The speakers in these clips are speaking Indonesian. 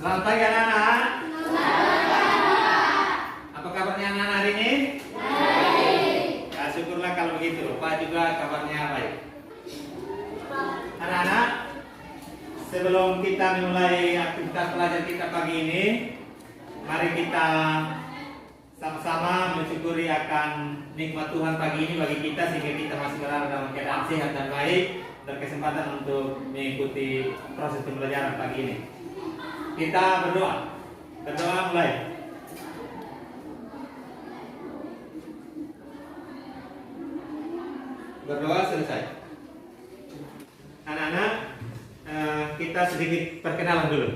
Selamat pagi anak-anak. Apa kabarnya anak-anak hari ini? Baik. Ya, syukurlah kalau begitu. Pak juga kabarnya baik. Anak-anak, sebelum kita memulai aktivitas belajar kita pagi ini, mari kita sama-sama mensyukuri akan nikmat Tuhan pagi ini bagi kita sehingga kita masih berada dalam keadaan sehat dan baik, berkesempatan untuk mengikuti proses pembelajaran pagi ini. Kita berdoa. Berdoa mulai. Berdoa selesai. Anak-anak, kita sedikit perkenalan dulu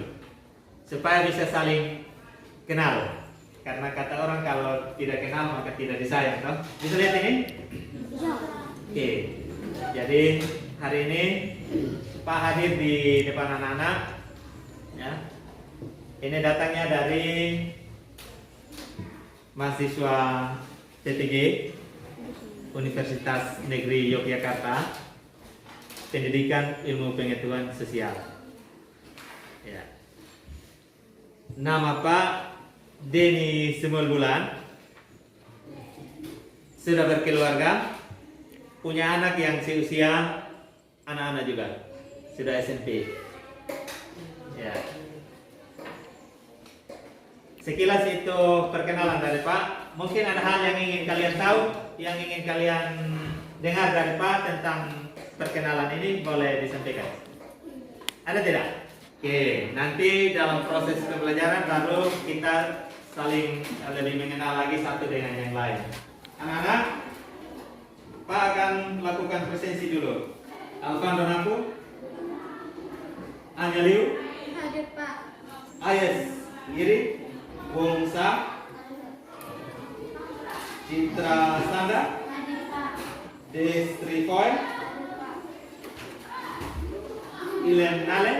supaya bisa saling kenal. Karena kata orang kalau tidak kenal maka tidak disayang, toh? Bisa lihat ini? Bisa. Oke. Jadi hari ini Pak hadir di depan anak-anak. Ya. Ini datangnya dari mahasiswa TTG Universitas Negeri Yogyakarta, Pendidikan Ilmu Pengetahuan Sosial. Ya. Nama Pak Denny Semulbulan, sudah berkeluarga, punya anak yang seusia anak-anak juga, sudah SMP. Ya. Sekilas itu perkenalan dari Pak. Mungkin ada hal yang ingin kalian tahu, yang ingin kalian dengar dari Pak tentang perkenalan ini, boleh disampaikan. Ada tidak? Oke, nanti dalam proses pembelajaran baru kita saling lebih mengenal lagi satu dengan yang lain. Anak-anak, Pak akan melakukan presensi dulu. Alvan Donapu, Anjaliu, Hadir Pak. Ayes Giri, Wongsa, Citra Sanda, Hadir Pak. Destrifoy, Ilen Nale,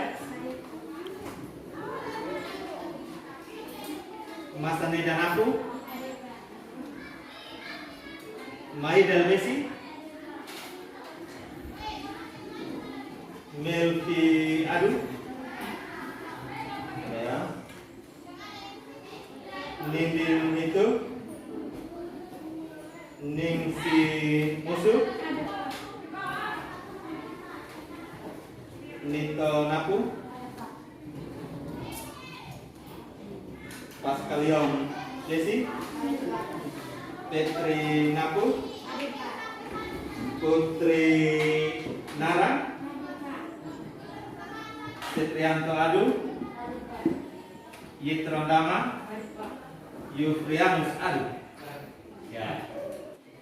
Masane Danapu, Maidal Messi, Melvi Adu, ya, Nindil itu, Ningsi Musuh, Nito Napu, Paskalion Desi, Petri Napu, Putri Nara, Setrianto Adu, Yitron Dama, Yufrianus Adu. Ya.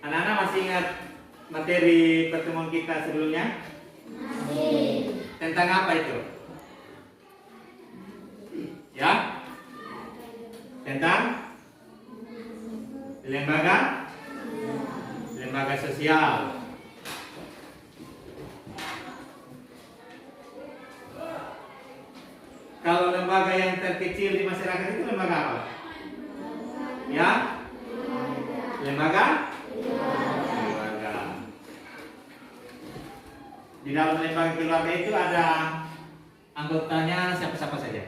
Anak-anak masih ingat materi pertemuan kita sebelumnya? Masih. Tentang apa itu? Ya? Tentang lembaga sosial. Kalau lembaga yang terkecil di masyarakat itu lembaga apa? Ya? Lembaga? Keluarga. Di dalam lembaga keluarga itu ada anggotanya siapa-siapa saja?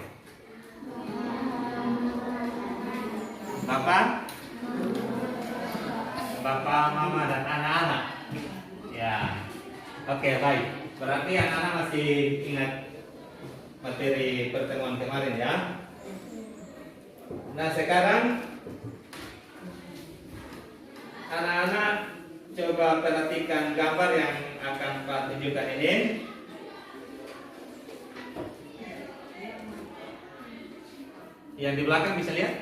Bapak, mama, dan anak-anak. Ya. Oke, baik. Berarti anak-anak masih ingat materi pertemuan kemarin ya. Nah, sekarang anak-anak coba perhatikan gambar yang akan Pak tunjukkan ini. Yang di belakang bisa lihat?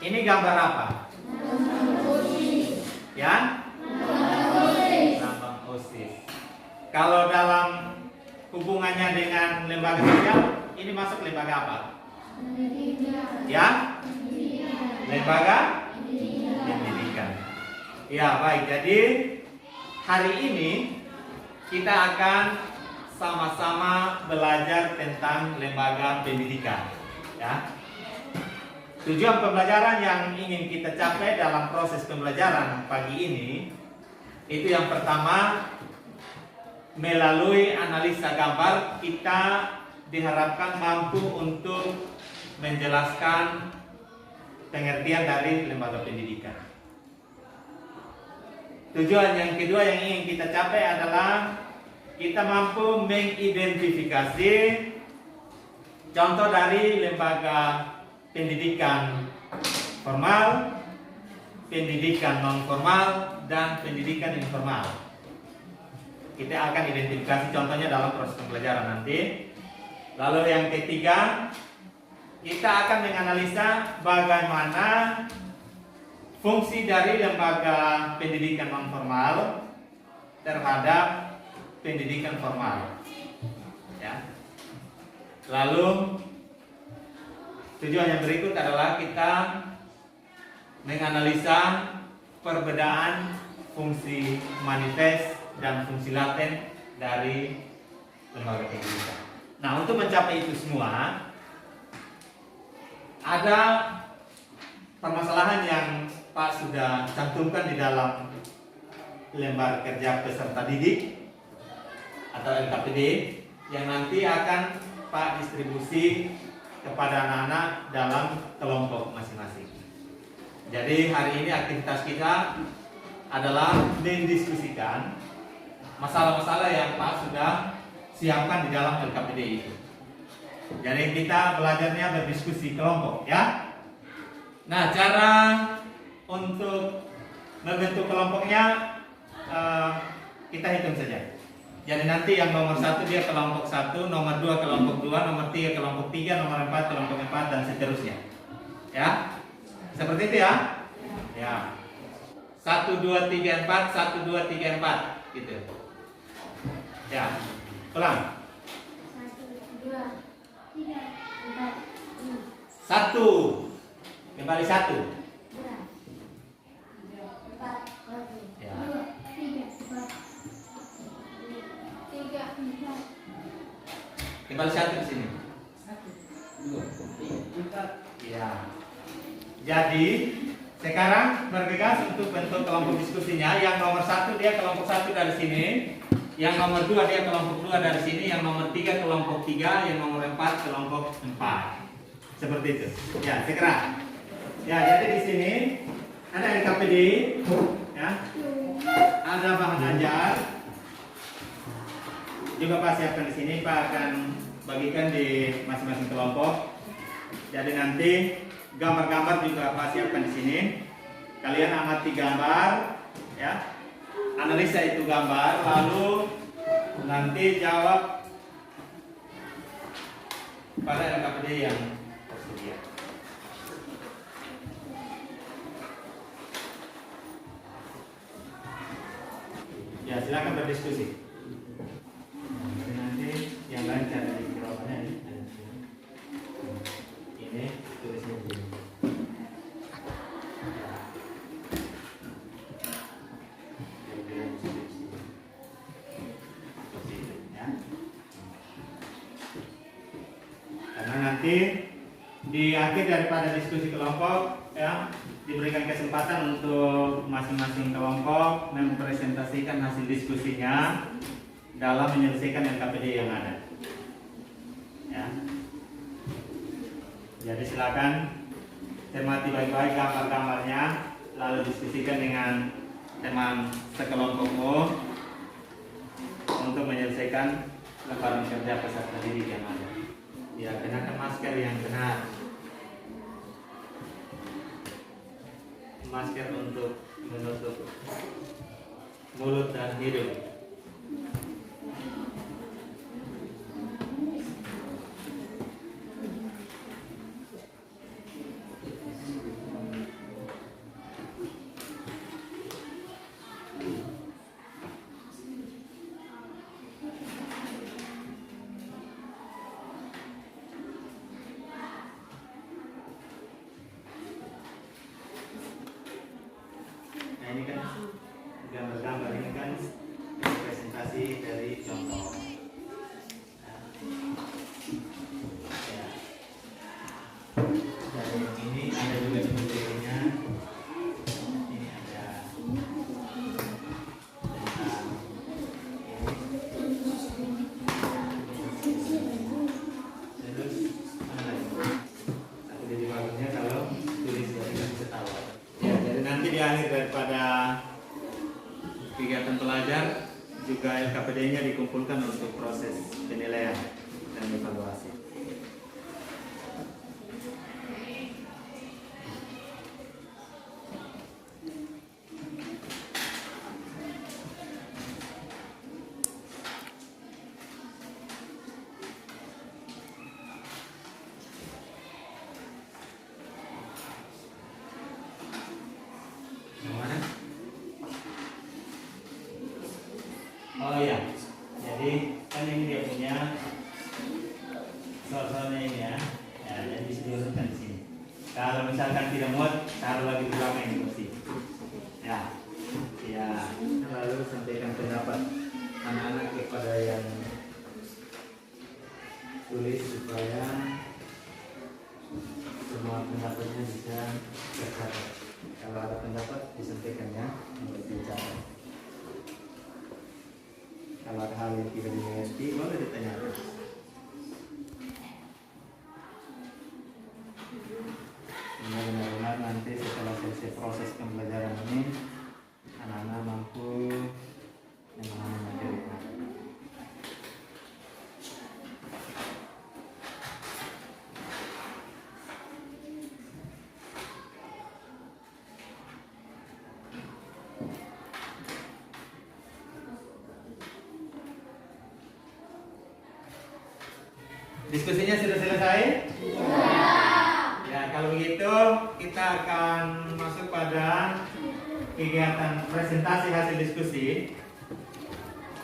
Ini gambar apa? Ya? Lambang OSIS. Kalau dalam hubungannya dengan lembaga sosial, ini masuk lembaga apa? Ya? Lembaga pendidikan. Ya, baik. Jadi hari ini kita akan sama-sama belajar tentang lembaga pendidikan. Ya. Tujuan pembelajaran yang ingin kita capai dalam proses pembelajaran pagi ini itu yang pertama, melalui analisa gambar kita diharapkan mampu untuk menjelaskan pengertian dari lembaga pendidikan. Tujuan yang kedua yang ingin kita capai adalah kita mampu mengidentifikasi contoh dari lembaga pendidikan formal, pendidikan non formal, dan pendidikan informal. Kita akan identifikasi contohnya dalam proses pembelajaran nanti. Lalu yang ketiga, kita akan menganalisa bagaimana fungsi dari lembaga pendidikan non formal terhadap pendidikan formal. Ya. Lalu tujuan yang berikut adalah kita menganalisa perbedaan fungsi manifest dan fungsi laten dari lembaga pendidikan. Nah, untuk mencapai itu semua ada permasalahan yang Pak sudah cantumkan di dalam lembar kerja peserta didik atau LKPD yang nanti akan Pak distribusi kepada anak-anak dalam kelompok masing-masing. Jadi hari ini aktivitas kita adalah mendiskusikan masalah-masalah yang Pak sudah siapkan di dalam LKPD itu. Jadi kita belajarnya berdiskusi kelompok, ya. Nah, cara untuk membentuk kelompoknya kita hitung saja. Jadi nanti yang nomor 1 dia kelompok 1, nomor 2 kelompok 2, nomor 3 kelompok 3, nomor 4 kelompok 4 dan seterusnya. Ya. Seperti itu ya? Ya. 1 2 3 4, 1 2 3 4 gitu. Ya. Ulang. 1 2 3 4 1. Kembali 1. 3 4 Kembali 1 di sini. 1 2 3 4. Ya. Jadi sekarang bergegas untuk bentuk kelompok diskusinya. Yang nomor 1 dia kelompok 1 dari sini. Yang nomor 2 dia kelompok 2 dari sini. Yang nomor 3 kelompok 3. Yang nomor 4 kelompok 4. Seperti itu. Ya, segera. Ya, jadi di sini ada LKPD, ya. Ada bahan ajar. Juga Pak siapkan di sini. Pak akan bagikan di masing-masing kelompok. Jadi nanti gambar-gambar juga Pak siapkan di sini. Kalian amati gambar, ya. Analisa itu gambar, lalu nanti jawab pada LKPD yang tersedia. Ya, silakan berdiskusi. Nanti yang lain cari di bawahnya ini. Ini tulisnya dulu. Karena nanti di akhir daripada diskusi kelompok, ya, diberikan kesempatan untuk masing-masing kelompok mempresentasikan hasil diskusinya dalam menyelesaikan LKPD yang ada. Ya. Jadi silakan cermati baik-baik gambar-gambarnya, lalu diskusikan dengan teman sekelompokmu untuk menyelesaikan lembaran kerja peserta didik yang ada. Ya, kenakan masker yang benar. Masker untuk menutup mulut dan hidung. Nah, ini kan gambar-gambar ini kan kegiatan pelajar, juga LKPD-nya dikumpulkan untuk proses penilaian dan evaluasi. Yang mana? Oh iya, jadi kan ini dia punya soal-soalnya ini ya. Ya, jadi bisa diurutkan di sini. Kalau misalkan tidak muat, taruh lagi di belakang ini kursi. Ya, ya. Lalu sampaikan pendapat anak-anak kepada yang tulis supaya semua pendapatnya bisa tercatat. Kalau ada pendapat disampaikan ya, untuk dicatat. Kalau ada hal yang tidak dimengerti, boleh ditanyakan. Benar-benar nanti setelah selesai proses pembelajaran ini, anak-anak mampu memahami materi. Diskusinya sudah selesai? Ya, kalau begitu kita akan masuk pada kegiatan presentasi hasil diskusi.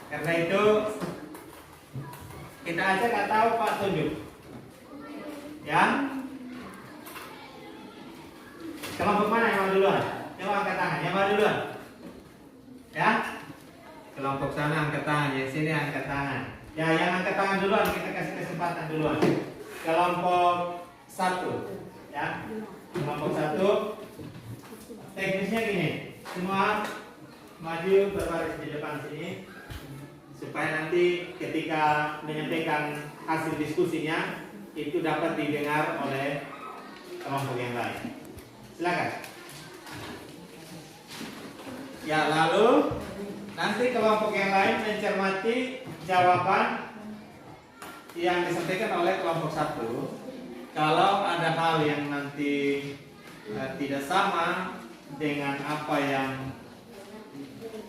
Karena itu kita ajak atau Pak tunjuk. Ya? Kelompok mana yang mau duluan? Coba angkat tangan, yang mau duluan? Ya? Kelompok sana angkat tangan, yang sini angkat tangan. Ya, yang angkat tangan duluan kita kasih kesempatan duluan. Kelompok 1, ya. Kelompok 1. Teknisnya gini, semua maju berbaris di depan sini supaya nanti ketika menyampaikan hasil diskusinya itu dapat didengar oleh kelompok yang lain. Silakan. Ya, lalu nanti kelompok yang lain mencermati jawaban yang disampaikan oleh kelompok 1. Kalau ada hal yang nanti tidak sama dengan apa yang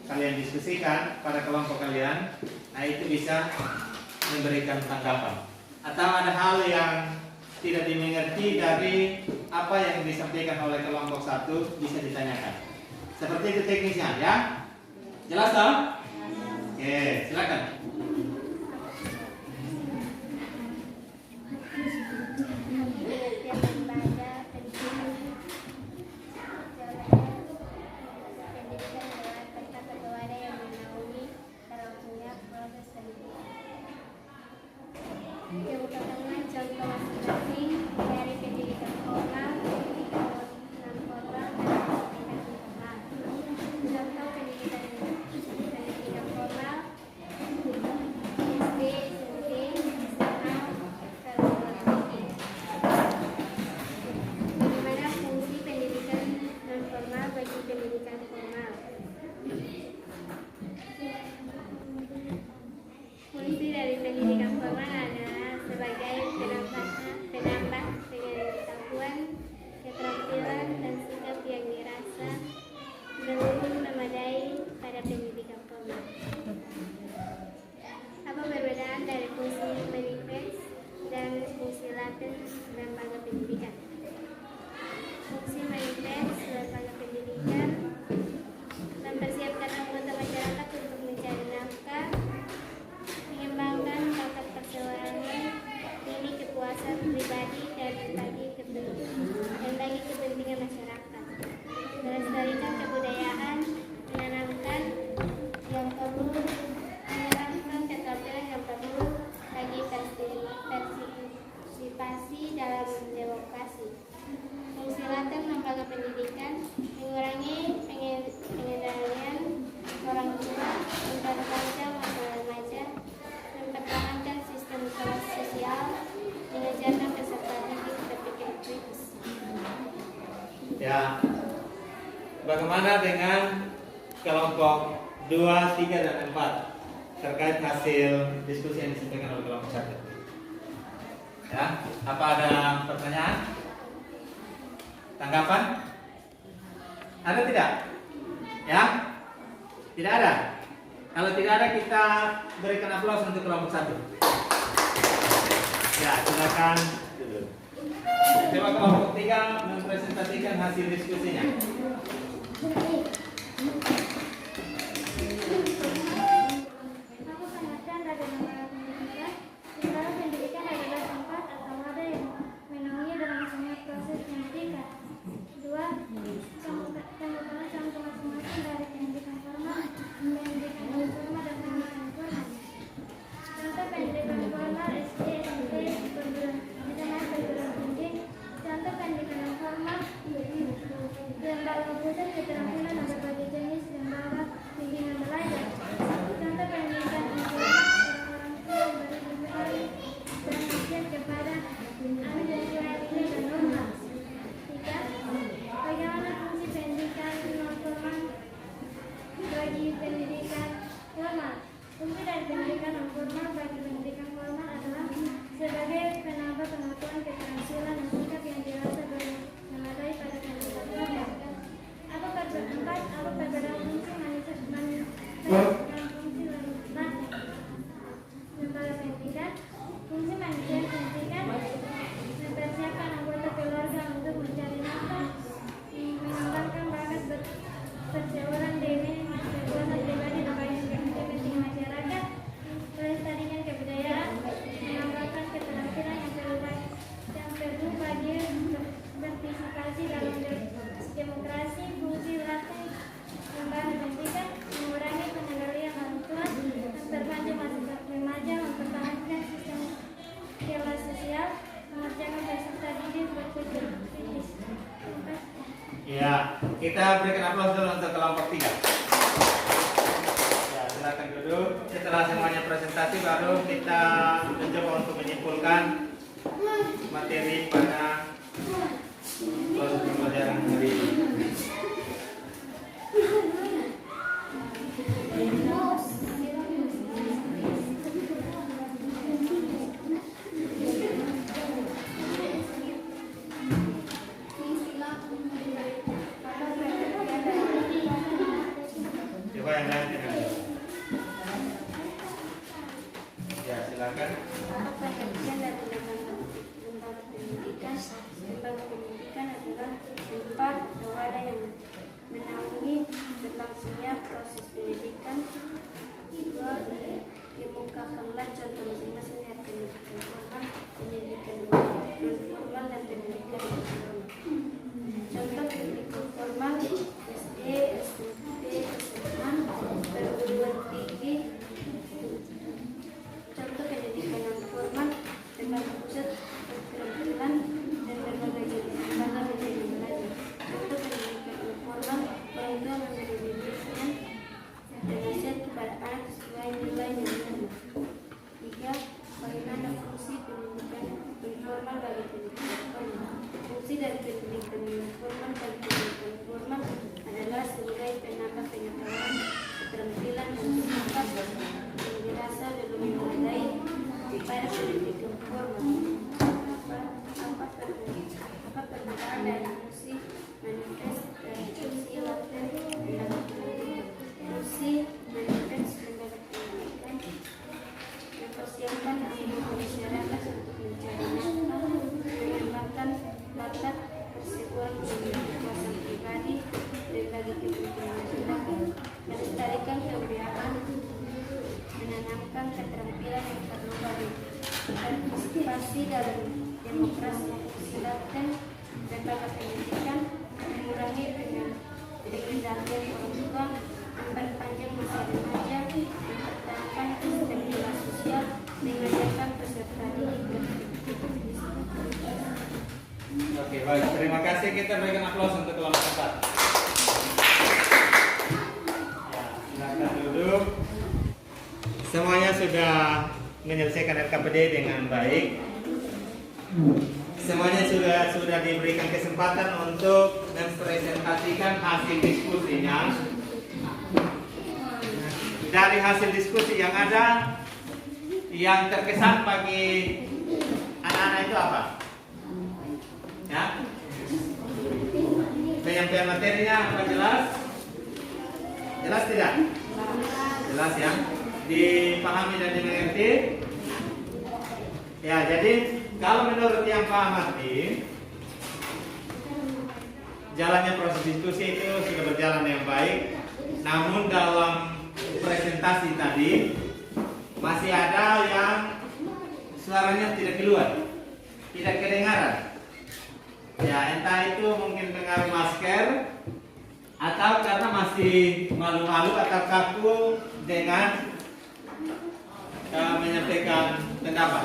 kalian diskusikan pada kelompok kalian, nah itu bisa memberikan tanggapan. Atau ada hal yang tidak dimengerti dari apa yang disampaikan oleh kelompok 1, bisa ditanyakan. Seperti itu teknisnya, ya. Jelas toh? Oke, silakan. Yang pertama contoh masing-masing dari pendidikan formal, pendidikan non formal, dan pendidikan informal. Contoh pendidikan formal, SD, SMP, SMA, perguruan tinggi. Bagaimana fungsi pendidikan non formal bagi pendidikan formal? Fungsi dari pendidikan formal adalah sebagai penambah pengetahuan, keterampilan, dan sikap yang dirasa belum memadai pada pendidikan formal. Apa perbedaan dari fungsi manifest dan fungsi laten lembaga pendidikan? Fungsi manifest lembaga pendidikan mempersiapkan anggota masyarakat untuk mencari nafkah, mengembangkan bakat perseorangan, diri kepuasan pribadi, dan bagi kepentingan masyarakat, melestarikan kebudayaan, menanamkan keterampilan yang perlu bagi partisipasi dalam demokrasi. Fungsi laten lembaga pendidikan mengurangi pengendalian orang tua, memperpanjang masa remaja, mempertahankan sistem kelas sosial, mengajarkan peserta didik berpikir kritis. Ya, bagaimana dengan kelompok 2? 2, 3, dan 4 terkait hasil diskusi yang disampaikan oleh kelompok 1. Ya, apa ada pertanyaan? Tanggapan? Ada tidak? Ya? Tidak ada? Kalau tidak ada, kita berikan aplaus untuk kelompok 1. Ya, silakan duduk. Coba kelompok 3 mempresentasikan hasil diskusinya. Aku sangatkan ada nama pendidikan. Sementara pendidikan adalah tempat atau wadah yang menaungi dalam semua proses pendidikan. 2. Tanggapan contoh masing-masing dari pendidikan formal, pendidikan informal, dan pendidikan formal. Contoh pendidikan formal SD, SMP, perguruan tinggi. Contoh pendidikan formal lembaga pusat keterampilan dan berbagai jenis lembaga bimbingan belajar. Contoh pendidikan informal orang tua yang berdikari dan bersiap kepada anak dan nilai-nilai dan norma. 3. Bagaimana fungsi pendidikan non formal bagi pendidikan formal? Fungsi dari pendidikan non formal bagi pendidikan formal adalah sebagai penambah pengetahuan, keterampilan, dan sikap yang dirasa belum memadai pada pendidikan formal. Apa perbedaan fungsi lembaga pendidikan? Fungsi manajemen pendidikan mempersiapkan anggota keluarga untuk mencari nafkah, mengembangkan bakat perseorangan demi kekuatan pribadi dan bagi kepentingan masyarakat, pelestarian kebudayaan, mengembangkan keterampilan yang perlu bagi partisipasi dalam demokrasi. Fungsi latih lembaga pendidikan mengurangi pengendalian orang tua, memperpanjang masa remaja, mempertahankan sistem kelas sosial, mengerjakan peserta didik berpikir kritis. Ya, kita berikan aplaus dulu untuk kelompok 3. Ya, silakan duduk. Setelah semuanya presentasi, baru kita mencoba untuk menyimpulkan materi pada proses pembelajaran hari ini. Coba yang lain tidak. Ya, silakan. Apa pendidikan dan lembaga pendidikan? Lembaga pendidikan adalah tempat atau wadah yang menaungi berlangsungnya proses pendidikan. 2. Kemukakanlah contoh masing-masing dari pendidikan formal, pendidikan non formal, dan pendidikan informal. Contoh pendidikan formal SD, SMP, SMA, perguruan tinggi. Contoh pendidikan non formal lembaga pusat keterampilan dan berbagai jenis lembaga bimbingan belajar. Contoh pendidikan non formal orang tua memberi bimbingan dan nasihat kepada anak sesuai nilai dan norma. 3. Bagaimana fungsi pendidikan informal bagi pendidikan formal? Fungsi dari pendidikan informal bagi pendidikan formal adalah sebagai penambah pengetahuan, keterampilan, dan sikap yang dirasa belum memadai pada pendidikan formal. Apa perbedaan dari fungsi manifest dari fungsi laten lembaga pendidikan? Fungsi manifest lembaga pendidikan mempersiapkan anggota masyarakat untuk mencari nafkah, mengembangkan bakat perseorangan dan kekuasaan pribadi, dan bagi kepentingan masyarakat, melestarikan kebudayaan, menanamkan keterampilan yang perlu bagi partisipasi dalam demokrasi. Silakan lembaga pendidikan mengurangi pengendalian orang tua, memperpanjang masa remaja, mempertahankan sistem kelas sosial, mengajarkan peserta didik. Oke, baik. Terima kasih. Kita berikan aplaus untuk kelompok 4. Ya, silakan duduk. Semuanya sudah menyelesaikan RKPD dengan baik. Semuanya sudah diberikan kesempatan untuk mempresentasikan hasil diskusinya. dari hasil diskusi yang ada, yang terkesan bagi anak-anak itu apa? Ya? Penyampaian materinya apa jelas? Jelas tidak? Jelas ya? Dipahami dan dimengerti? Ya, jadi kalau menurut yang paham arti, jalannya proses diskusi itu sudah berjalan dengan baik. Namun dalam presentasi tadi masih ada yang suaranya tidak keluar, tidak kedengaran. Ya, entah itu mungkin dengar masker atau karena masih malu-malu atau kaku dengan menyampaikan pendapat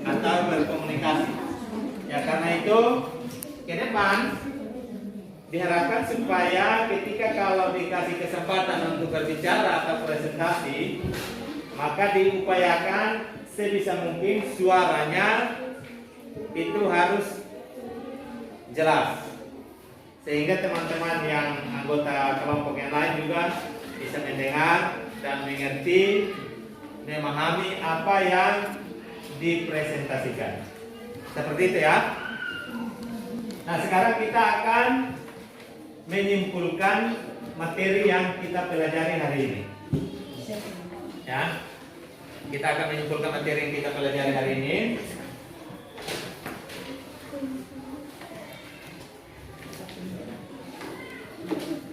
atau berkomunikasi. Ya, karena itu ke depan diharapkan supaya ketika kalau dikasih kesempatan untuk berbicara atau presentasi, maka diupayakan sebisa mungkin suaranya itu harus jelas, sehingga teman-teman yang anggota kelompok yang lain juga bisa mendengar dan mengerti, memahami apa yang dipresentasikan. Seperti itu ya. Nah, sekarang kita akan menyimpulkan materi yang kita pelajari hari ini. Ya. Kita akan menyimpulkan materi yang kita pelajari hari ini.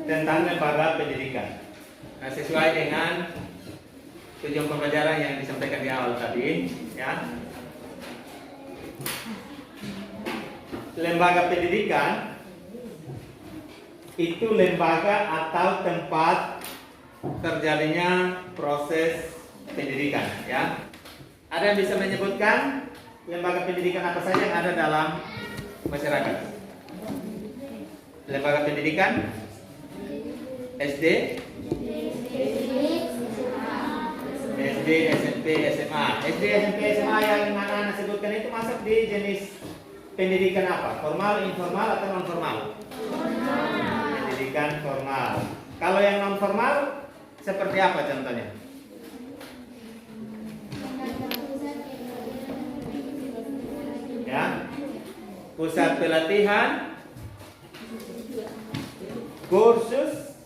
Tentang lembaga pendidikan. Nah, sesuai dengan tujuan pembelajaran yang disampaikan di awal tadi, ya. Lembaga pendidikan itu lembaga atau tempat terjadinya proses pendidikan, ya. Ada yang bisa menyebutkan lembaga pendidikan apa saja yang ada dalam masyarakat? Lembaga pendidikan SD, SMP, SMA. SD, SMP, SMA yang anak-anak sebutkan itu masuk di jenis pendidikan apa? Formal, informal, atau non formal? Pendidikan formal. Kalau yang non formal seperti apa contohnya? Ya, pusat pelatihan, kursus,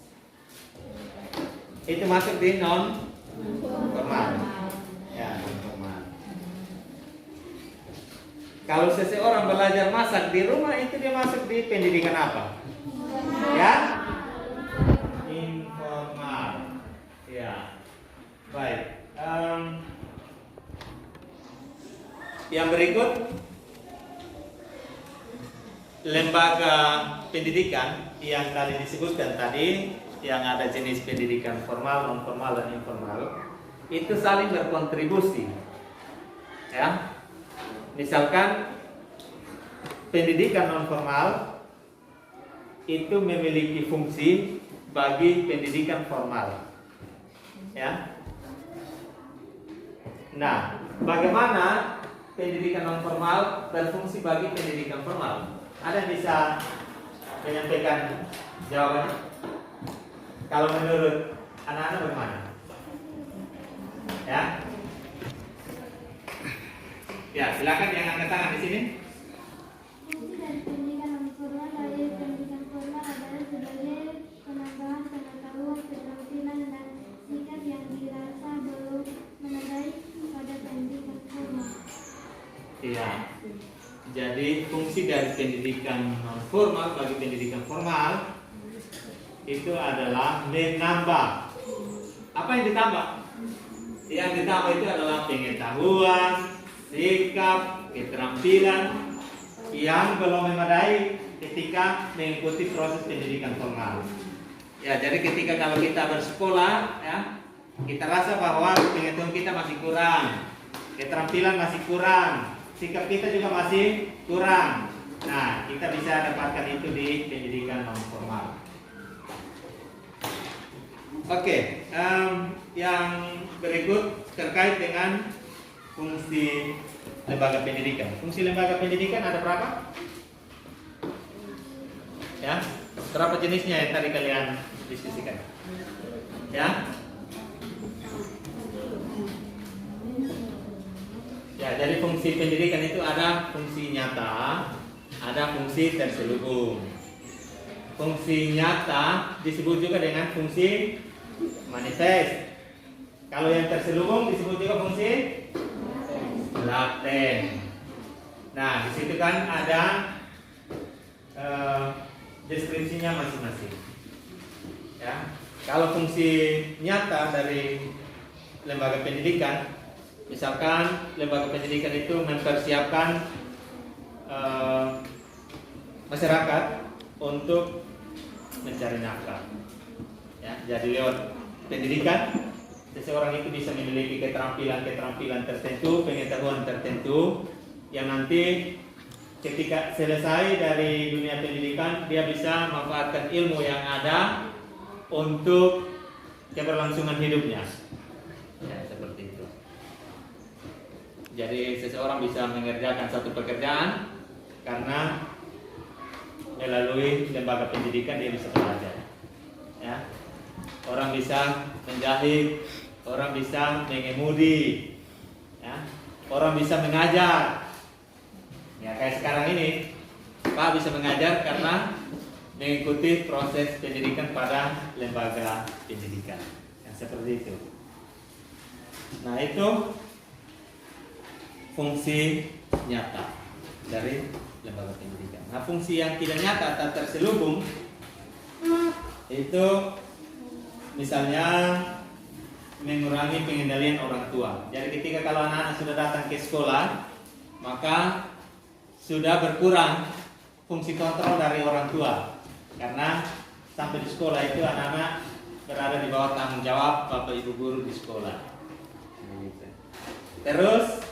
itu masuk di non formal. Ya, non formal. Kalau seseorang belajar masak di rumah, itu dia masuk di pendidikan apa? Ya, informal. Ya, baik. Yang berikut, lembaga pendidikan yang tadi disebutkan tadi, yang ada jenis pendidikan formal, non formal, dan informal, itu saling berkontribusi. Ya, misalkan pendidikan non formal itu memiliki fungsi bagi pendidikan formal. Ya. Nah, bagaimana pendidikan non formal berfungsi bagi pendidikan formal? Ada yang bisa menyampaikan jawabannya? Kalau menurut anak-anak bagaimana? Ya. Ya, silakan yang angkat tangan di sini. Fungsi dari pendidikan non formal dari pendidikan formal adalah sebagai penambahan pengetahuan, keterampilan, dan sikap yang dirasa belum memadai pada pendidikan formal. Iya. Jadi fungsi dari pendidikan non formal bagi pendidikan formal itu adalah menambah. Apa yang ditambah? Yang ditambah itu adalah pengetahuan, sikap, keterampilan yang belum memadai ketika mengikuti proses pendidikan formal. Ya, jadi ketika kalau kita bersekolah, ya, kita rasa bahwa pengetahuan kita masih kurang, keterampilan masih kurang, sikap kita juga masih kurang. Nah, kita bisa dapatkan itu di pendidikan non formal. Oke, yang berikut terkait dengan fungsi lembaga pendidikan. Fungsi lembaga pendidikan ada berapa? Ya, berapa jenisnya yang tadi kalian diskusikan? Ya, jadi fungsi pendidikan itu ada fungsi nyata, ada fungsi terselubung. Fungsi nyata disebut juga dengan fungsi manifest. Kalau yang terselubung disebut juga fungsi laten. Nah, di situ kan ada deskripsinya masing-masing. Ya, kalau fungsi nyata dari lembaga pendidikan, misalkan lembaga pendidikan itu mempersiapkan masyarakat untuk mencari nafkah. Ya, jadi lewat pendidikan seseorang itu bisa memiliki keterampilan tertentu, pengetahuan tertentu yang nanti ketika selesai dari dunia pendidikan dia bisa memanfaatkan ilmu yang ada untuk keberlangsungan hidupnya. Ya, seperti itu. Jadi seseorang bisa mengerjakan satu pekerjaan karena melalui lembaga pendidikan dia bisa belajar. Ya. Orang bisa menjahit, orang bisa mengemudi, ya. Orang bisa mengajar. Ya, kayak sekarang ini Pak bisa mengajar karena mengikuti proses pendidikan pada lembaga pendidikan. Yang seperti itu. Nah, itu fungsi nyata dari lembaga pendidikan. Nah, fungsi yang tidak nyata atau terselubung itu misalnya mengurangi pengendalian orang tua. Jadi ketika kalau anak-anak sudah datang ke sekolah, maka sudah berkurang fungsi kontrol dari orang tua. Karena sampai di sekolah itu anak-anak berada di bawah tanggung jawab bapak ibu guru di sekolah. Terus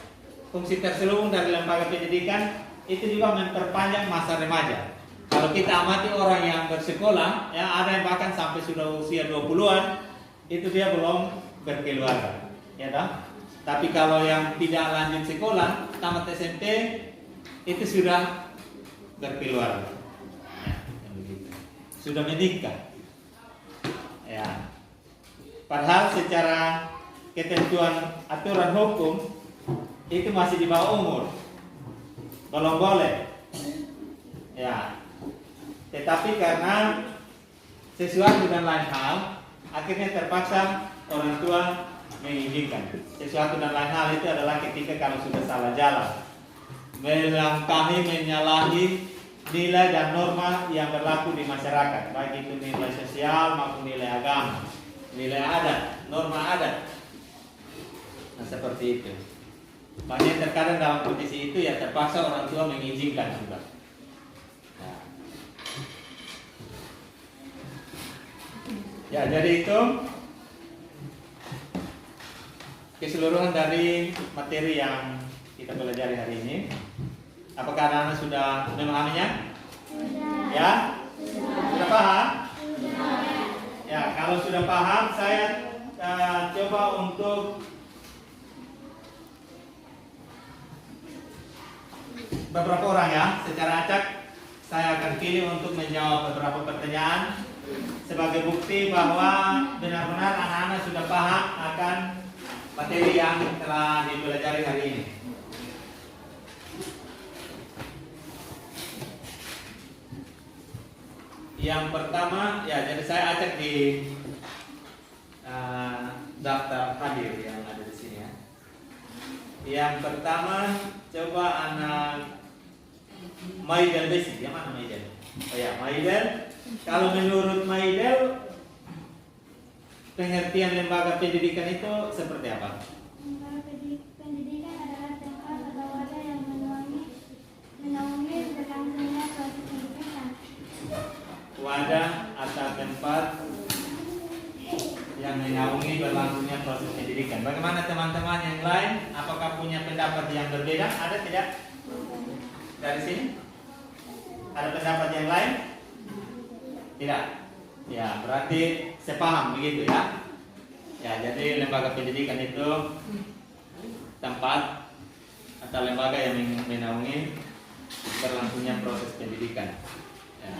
fungsi terselubung dari lembaga pendidikan itu juga memperpanjang masa remaja. Kalau kita amati orang yang bersekolah, ya ada yang bahkan sampai sudah usia 20-an, itu dia belum berkeluarga, ya dah. Tapi kalau yang tidak lanjut sekolah, tamat SMP, itu sudah berkeluarga, ya, begitu. Sudah menikah, ya. Padahal secara ketentuan aturan hukum itu masih di bawah umur, belum boleh, ya. Tetapi karena sesuatu dan lain hal, akhirnya terpaksa orang tua mengizinkan. Sesuatu dan lain hal itu adalah ketika kalau sudah salah jalan, melangkahi, menyalahi nilai dan norma yang berlaku di masyarakat, baik itu nilai sosial maupun nilai agama, nilai adat, norma adat. Nah, seperti itu. Makanya terkadang dalam kondisi itu ya terpaksa orang tua mengizinkan juga. Nah. Ya, jadi itu keseluruhan dari materi yang kita pelajari hari ini. Apakah anak-anak sudah memahaminya? Sudah. Ya? Sudah paham? Ya, kalau sudah paham, saya coba untuk beberapa orang ya, secara acak saya akan pilih untuk menjawab beberapa pertanyaan sebagai bukti bahwa benar-benar anak-anak sudah paham akan materi yang telah dipelajari hari ini. Yang pertama, ya jadi saya acak di daftar hadir yang ada di sini ya. Yang pertama, coba anak Maidel Basic, yang mana Maidel? Oh ya, Maidel. Kalau menurut Maidel, pengertian lembaga pendidikan itu seperti apa? Lembaga pendidikan adalah tempat atau wadah yang menaungi berlangsungnya proses pendidikan. Wadah atau tempat yang menaungi berlangsungnya proses pendidikan. Bagaimana teman-teman yang lain? Apakah punya pendapat yang berbeda? Ada tidak? Dari sini? Ada pendapat yang lain? Tidak. Ya, berarti sepaham begitu ya. Ya, jadi lembaga pendidikan itu tempat atau lembaga yang menaungi berlangsungnya proses pendidikan. Ya.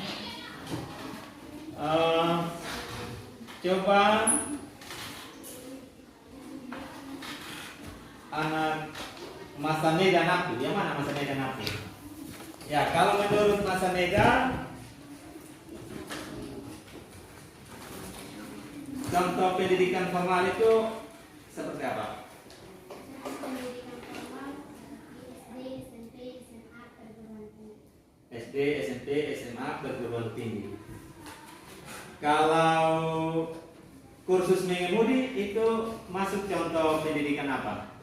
Coba anak Masane dan Napi. Yang mana Masane dan Napi? Ya, kalau menurut Masane contoh pendidikan formal itu seperti apa? Pendidikan formal SD, SMP, SMA, perguruan tinggi. SD, SMP, SMA, perguruan tinggi. Kalau kursus mengemudi itu masuk contoh pendidikan apa?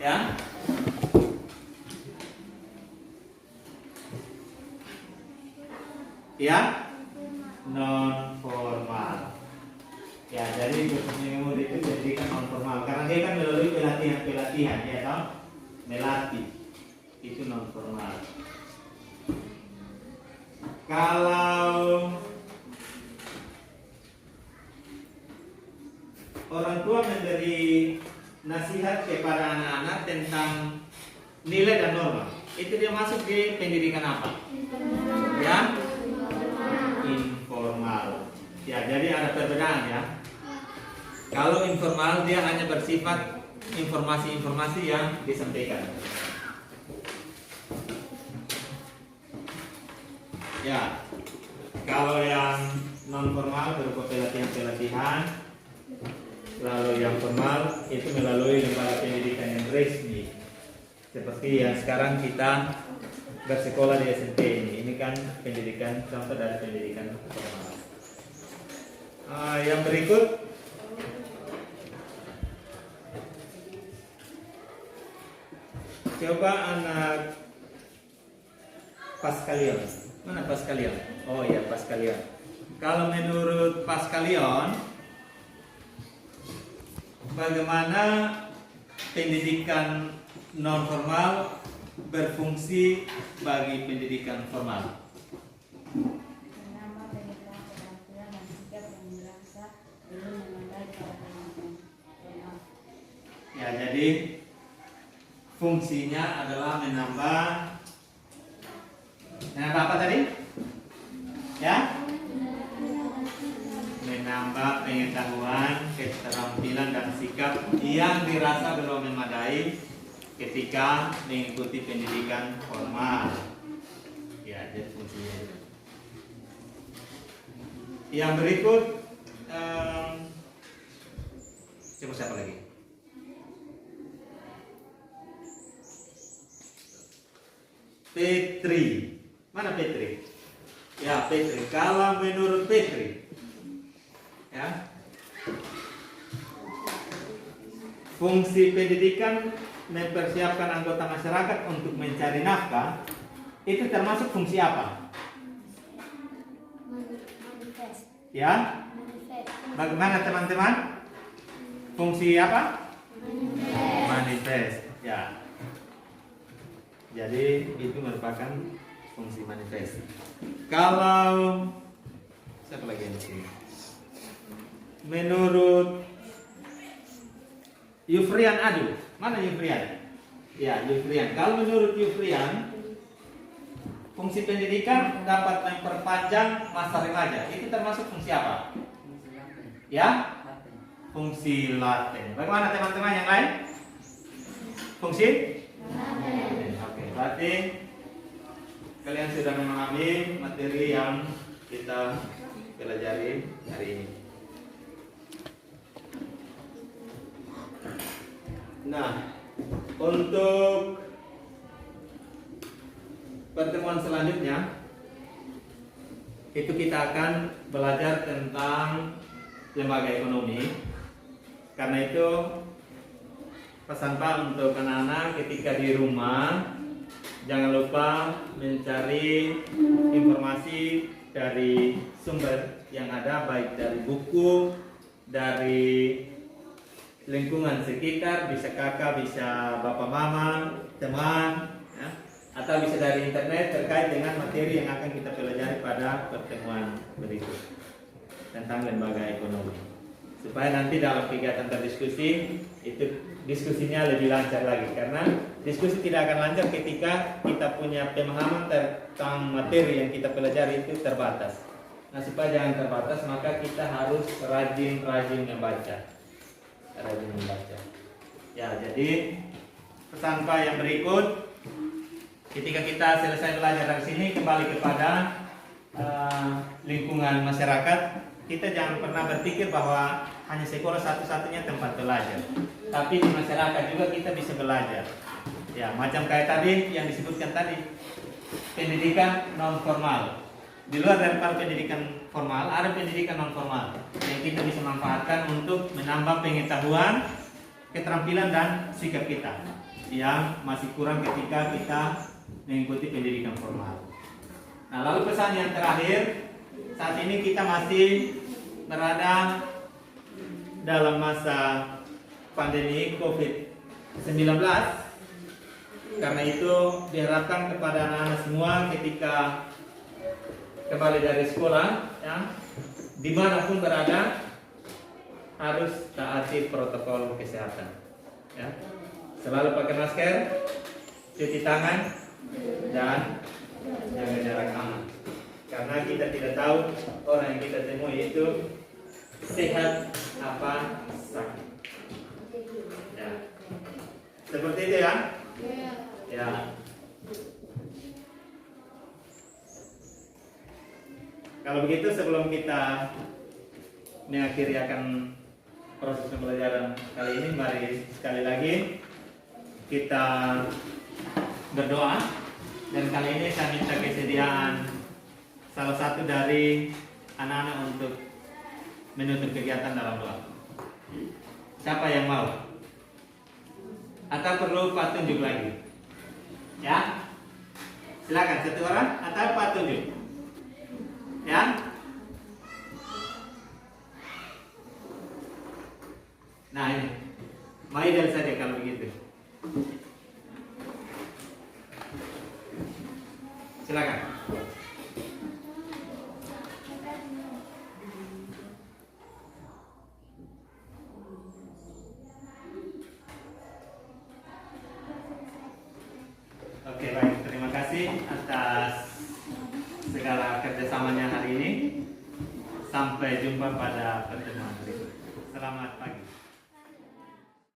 Ya? Ya? Non formal. Ya, jadi kursus mengemudi itu pendidikan non formal karena dia kan melalui pelatihan, ya toh? Melatih. Itu non formal. Kalau orang tua memberi nasihat kepada anak-anak tentang nilai dan norma, itu dia masuk di pendidikan apa? Ya, informal. Ya, jadi ada perbedaan ya. Kalau informal dia hanya bersifat informasi-informasi yang disampaikan. Ya, kalau yang non formal berupa pelatihan-pelatihan, lalu yang formal itu melalui lembaga pendidikan yang resmi, seperti yang sekarang kita bersekolah di SMP ini. Ini kan pendidikan, contoh dari pendidikan formal. Yang berikut, coba anak Paskalion. Mana Paskalion? Oh ya, Paskalion. Kalau menurut Paskalion, bagaimana pendidikan non formal berfungsi bagi pendidikan formal? Menambah pendidikan keterampilan dan sikap yang dirangsang belum memadai pada pendidikan formal. Ya, jadi fungsinya adalah menambah apa tadi? Ya? Menambah pengetahuan, keterampilan dan sikap yang dirasa belum memadai ketika mengikuti pendidikan formal. Ya, jadi fungsinya itu. Yang berikut, coba siapa lagi? Petri. Mana Petri? Ya, Petri. Kalau menurut Petri, ya, fungsi pendidikan mempersiapkan anggota masyarakat untuk mencari nafkah, itu termasuk fungsi apa? Manifest. Ya, Manifest. bagaimana teman-teman? Fungsi apa? Manifest. Manifest. Ya. Jadi itu merupakan fungsi manifest. Kalau siapa lagi yang di sini? Menurut Yufrian Adu, mana Yufrian? Ya, Yufrian. Kalau menurut Yufrian, fungsi pendidikan dapat memperpanjang masa remaja. Itu termasuk fungsi apa? Ya, fungsi laten. Bagaimana teman-teman yang lain? Fungsi? Oke, berarti kalian sudah memahami materi yang kita pelajari hari ini. Nah, untuk pertemuan selanjutnya itu kita akan belajar tentang lembaga ekonomi. Karena itu pesan Pak untuk anak-anak ketika di rumah, jangan lupa mencari informasi dari sumber yang ada, baik dari buku, dari lingkungan sekitar, bisa kakak, bisa bapak mama, teman, ya, atau bisa dari internet terkait dengan materi yang akan kita pelajari pada pertemuan berikut tentang lembaga ekonomi, supaya nanti dalam kegiatan berdiskusi itu diskusinya lebih lancar lagi, karena diskusi tidak akan lancar ketika kita punya pemahaman tentang materi yang kita pelajari itu terbatas. Nah, supaya jangan terbatas, maka kita harus rajin-rajin membaca. rajin membaca. Ya, jadi pesan Pak yang berikut, ketika kita selesai belajar dari sini kembali kepada lingkungan masyarakat, kita jangan pernah berpikir bahwa hanya sekolah satu-satunya tempat belajar, tapi di masyarakat juga kita bisa belajar. Ya, macam kayak tadi yang disebutkan tadi, pendidikan non formal. Di luar daripada pendidikan formal, ada pendidikan non formal yang kita bisa manfaatkan untuk menambah pengetahuan, keterampilan dan sikap kita yang masih kurang ketika kita mengikuti pendidikan formal. Nah, lalu pesan yang terakhir, saat ini kita masih berada dalam masa pandemi COVID-19. Karena itu diharapkan kepada anak-anak semua ketika kembali dari sekolah, ya, dimanapun berada harus taati protokol kesehatan. Ya. Selalu pakai masker, cuci tangan, dan jaga jarak aman. Karena kita tidak tahu orang yang kita temui itu sehat apa sakit. Ya. Seperti itu ya. Ya. Kalau begitu sebelum kita mengakhiri akan proses pembelajaran kali ini, mari sekali lagi kita berdoa. Dan kali ini saya minta kesediaan salah satu dari anak-anak untuk menutup kegiatan dalam doa. Siapa yang mau? Atau perlu Pak tunjuk lagi? Ya, silakan satu orang atau Pak tunjuk. Ya, nah ini, Maidel saja kalau begitu. Silakan. Oke, baik. Terima kasih atas segala kerjasamanya hari ini. Sampai jumpa pada pertemuan berikut. Selamat pagi.